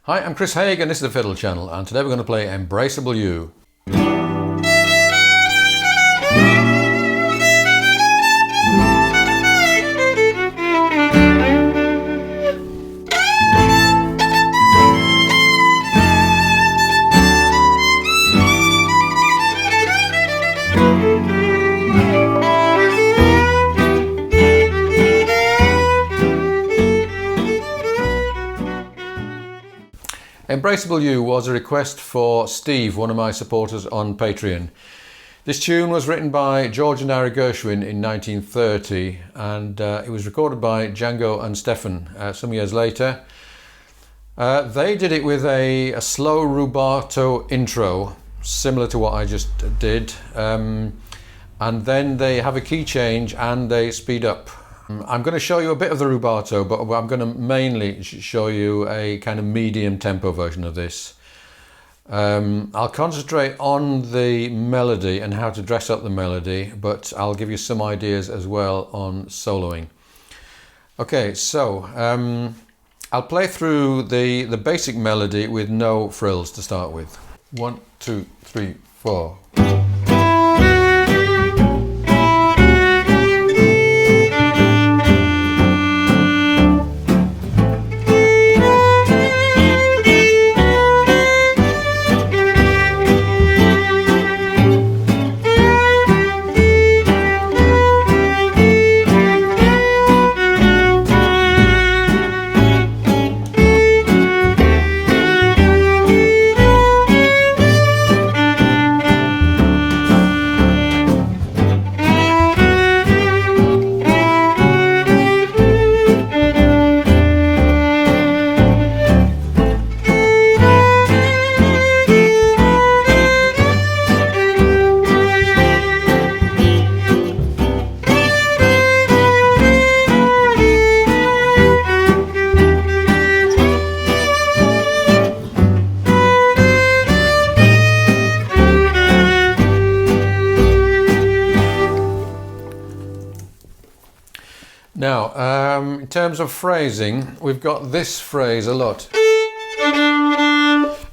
Hi, I'm Chris Haigh and this is the Fiddle channel, and today we're going to play Embraceable You. Embraceable You was a request for Steve, one of my supporters on Patreon. This tune was written by George and Ira Gershwin in 1930 and it was recorded by Django and Stefan some years later. They did it with a slow rubato intro, similar to what I just did, and then they have a key change and they speed up. I'm going to show you a bit of the rubato, but I'm going to mainly show you a kind of medium tempo version of this. I'll concentrate on the melody and how to dress up the melody, but I'll give you some ideas as well on soloing. Okay, so I'll play through the basic melody with no frills to start with. 1, 2, 3, 4. Now, in terms of phrasing, we've got this phrase a lot.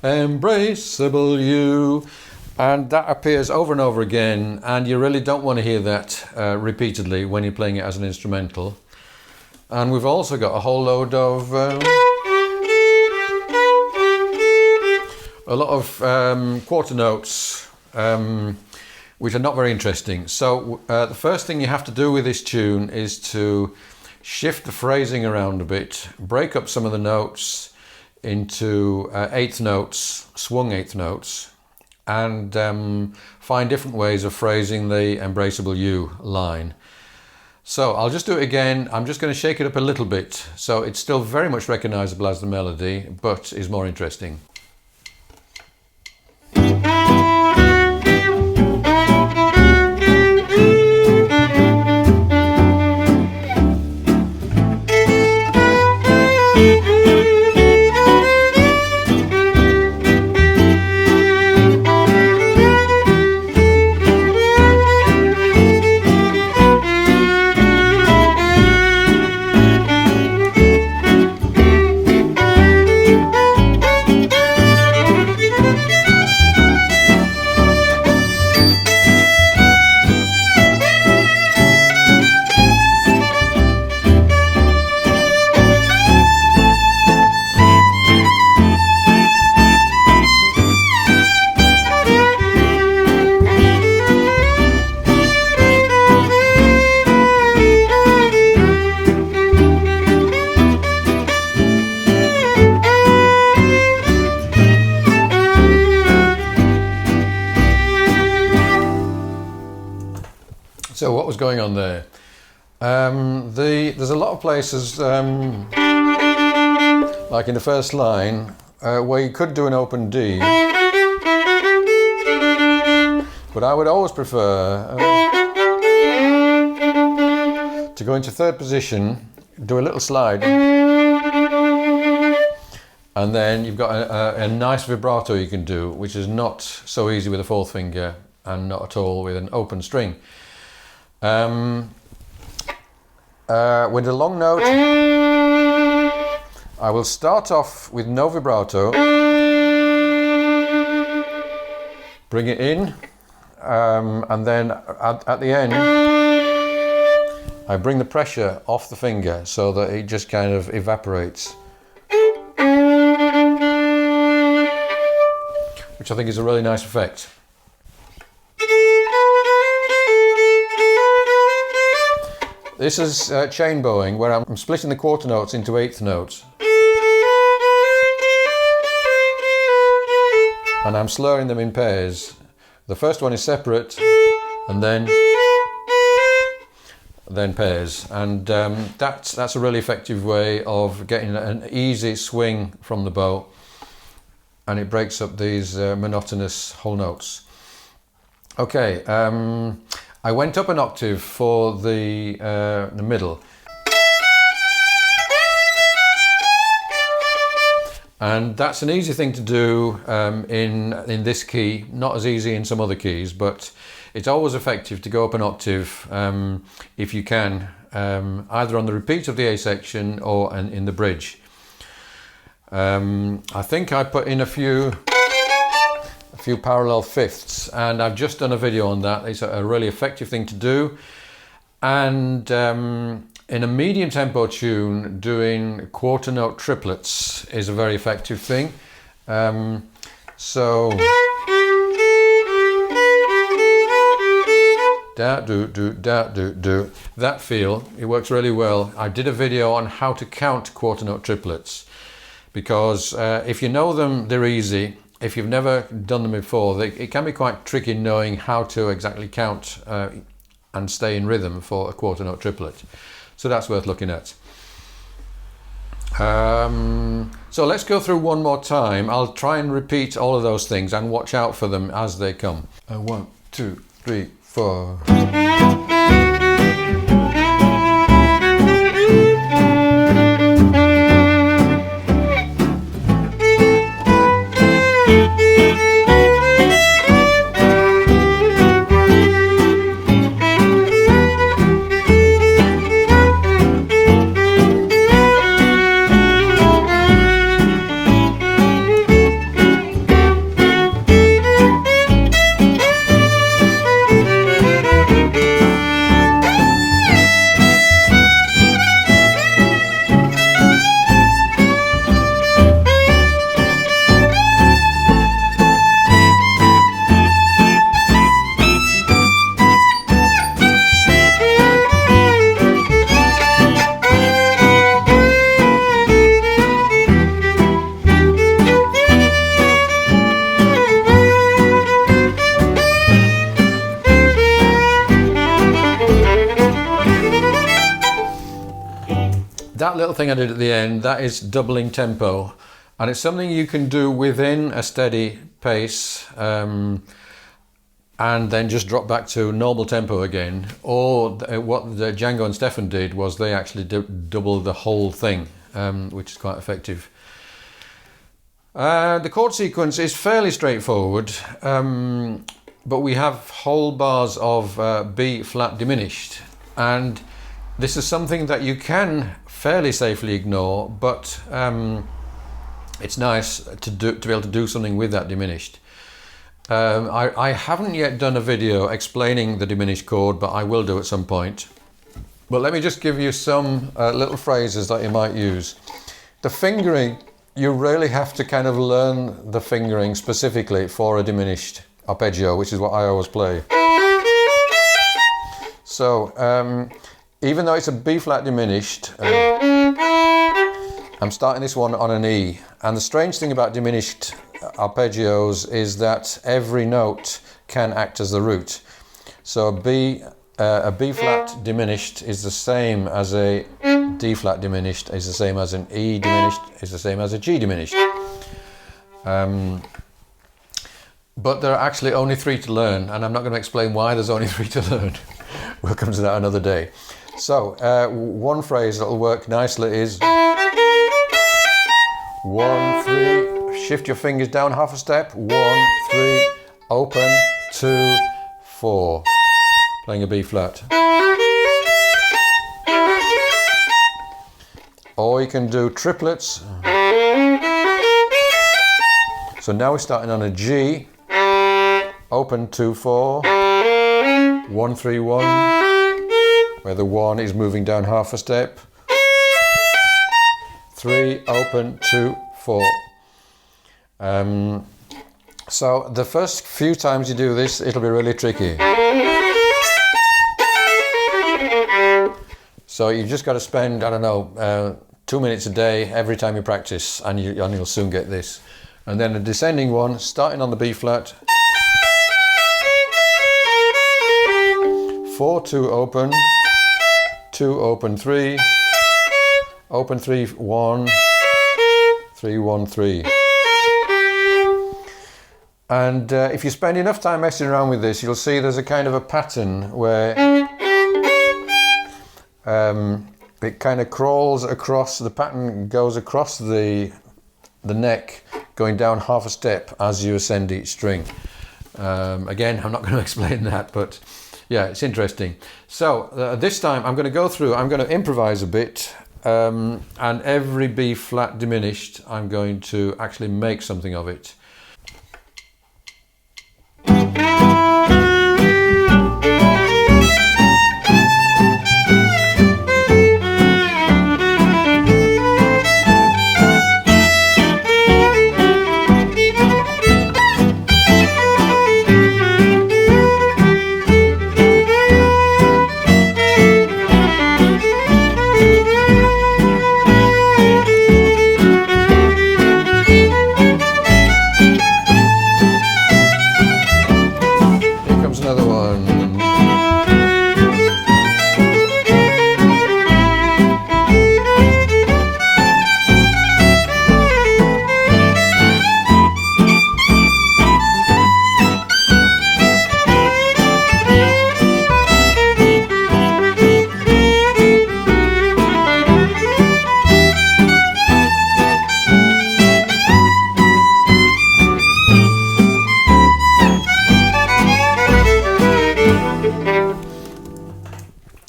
Embraceable you. And that appears over and over again, and you really don't want to hear that repeatedly when you're playing it as an instrumental. And we've also got a whole load of a lot of quarter notes, which are not very interesting. So the first thing you have to do with this tune is to shift the phrasing around a bit, break up some of the notes into eighth notes, swung eighth notes, and find different ways of phrasing the Embraceable You line. So I'll just do it again. I'm just going to shake it up a little bit so it's still very much recognizable as the melody, but is more interesting. So what was going on there? There's a lot of places, like in the first line, where you could do an open D, but I would always prefer to go into third position, do a little slide, and then you've got a nice vibrato you can do, which is not so easy with a fourth finger and not at all with an open string. With a long note, I will start off with no vibrato, bring it in, and then at the end I bring the pressure off the finger so that it just kind of evaporates, which I think is a really nice effect. This is chain bowing, where I'm splitting the quarter notes into eighth notes. And I'm slurring them in pairs. The first one is separate, and then pairs. And that's a really effective way of getting an easy swing from the bow, and it breaks up these monotonous whole notes. Okay. I went up an octave for the middle, and that's an easy thing to do in this key. Not as easy in some other keys, but it's always effective to go up an octave if you can, either on the repeat of the A section or in the bridge. I think I put in a few parallel fifths, and I've just done a video on that. It's a really effective thing to do, and in a medium tempo tune, doing quarter note triplets is a very effective thing. So da do do da do do, that feel, it works really well. I did a video on how to count quarter note triplets, because if you know them, they're easy. If you've never done them before, it can be quite tricky knowing how to exactly count and stay in rhythm for a quarter note triplet. So that's worth looking at. So let's go through one more time. I'll try and repeat all of those things and watch out for them as they come. 1, 2, 3, 4. That little thing I did at the end, that is doubling tempo, and it's something you can do within a steady pace and then just drop back to normal tempo again. Or what the Django and Stefan did was they actually double the whole thing, which is quite effective. The chord sequence is fairly straightforward, but we have whole bars of B flat diminished, and this is something that you can fairly safely ignore, but it's nice to be able to do something with that diminished. I haven't yet done a video explaining the diminished chord, but I will do at some point. But let me just give you some little phrases that you might use. The fingering, you really have to kind of learn the fingering specifically for a diminished arpeggio, which is what I always play. So even though it's a B flat diminished, I'm starting this one on an E. And the strange thing about diminished arpeggios is that every note can act as the root. So a B flat diminished is the same as a D flat diminished, is the same as an E diminished, is the same as a G diminished. But there are actually only 3 to learn, and I'm not going to explain why there's only 3 to learn. We'll come to that another day. So one phrase that will work nicely is 1, 3, shift your fingers down half a step, 1, 3, open, 2, 4, playing a B flat. or you can do triplets. So now we're starting on a G, open 2-4, 1-3-1, where the 1 is moving down half a step, 3, open 2-4. So the first few times you do this, it'll be really tricky. So you've just got to spend, I don't know, 2 minutes a day every time you practice, and you'll soon get this. And then a descending one, starting on the B flat, 4-2 open, 2 open 3, open 3 1, 3 1 3. And if you spend enough time messing around with this, you'll see there's a kind of a pattern where it kind of crawls across, the pattern goes across the neck, going down half a step as you ascend each string. Again, I'm not going to explain that, but yeah, it's interesting. So this time I'm going to go through, I'm going to improvise a bit, and every B flat diminished, I'm going to actually make something of it.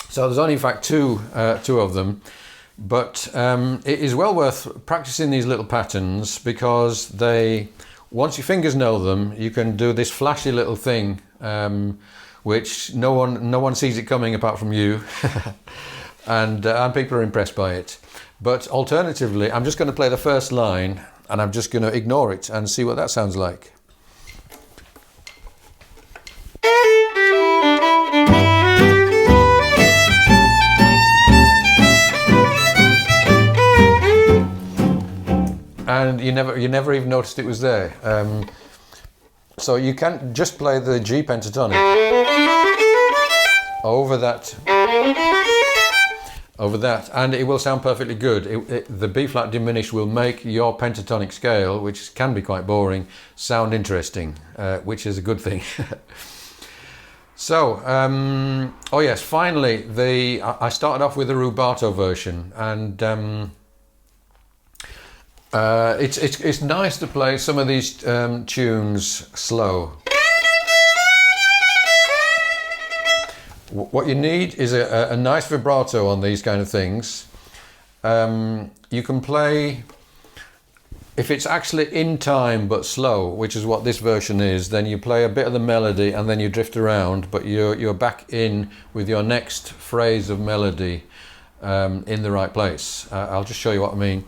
So there's only in fact two of them, but it is well worth practicing these little patterns, because once your fingers know them, you can do this flashy little thing, which no one sees it coming apart from you, and people are impressed by it. But alternatively, I'm just going to play the first line, and I'm just going to ignore it and see what that sounds like. And you never even noticed it was there. So you can just play the G pentatonic over that, and it will sound perfectly good. The B flat diminished will make your pentatonic scale, which can be quite boring, sound interesting, which is a good thing. So, oh yes, finally, I started off with the Rubato version, and it's nice to play some of these tunes slow. What you need is a nice vibrato on these kind of things. You can play, if it's actually in time but slow, which is what this version is, then you play a bit of the melody and then you drift around, but you're back in with your next phrase of melody in the right place. I'll just show you what I mean.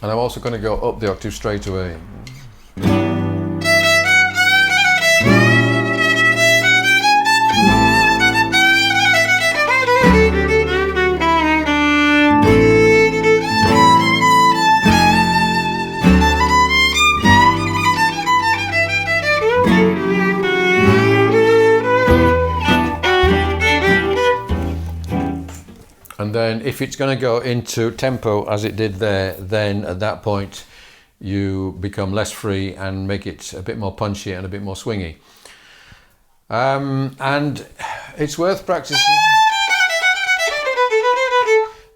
And I'm also going to go up the octave straight away. And then if it's going to go into tempo as it did there, then at that point you become less free and make it a bit more punchy and a bit more swingy. And it's worth practicing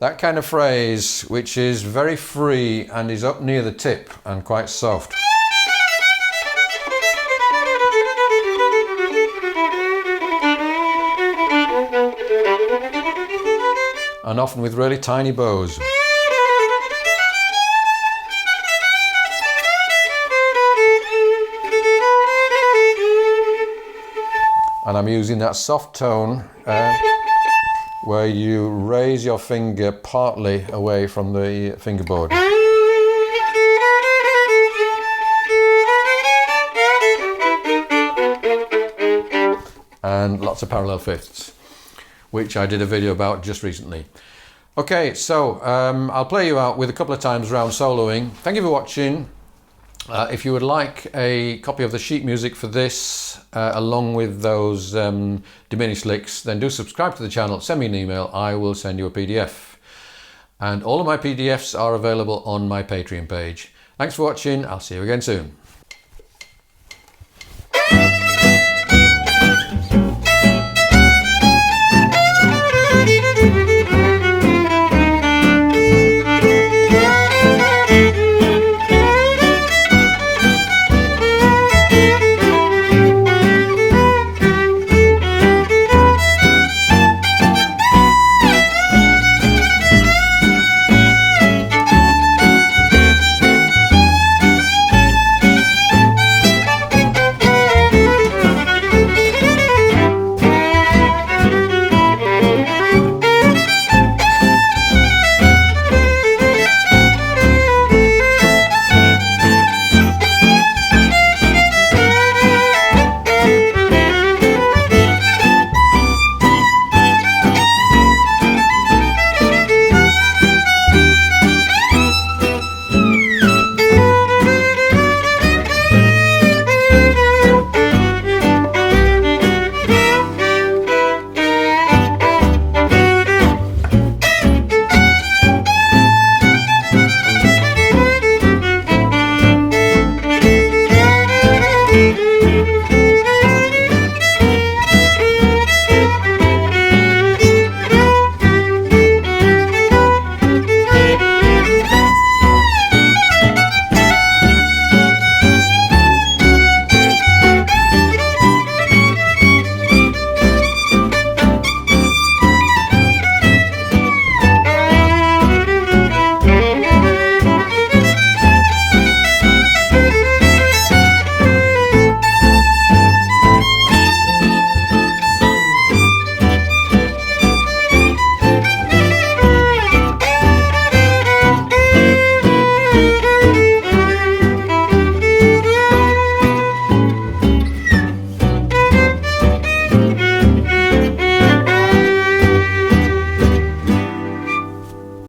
that kind of phrase, which is very free and is up near the tip and quite soft. and often with really tiny bows. And I'm using that soft tone where you raise your finger partly away from the fingerboard. And lots of parallel fifths, which I did a video about just recently. Okay, so I'll play you out with a couple of times round soloing. Thank you for watching. If you would like a copy of the sheet music for this, along with those diminished licks, then do subscribe to the channel, send me an email, I will send you a PDF. And all of my PDFs are available on my Patreon page. Thanks for watching, I'll see you again soon.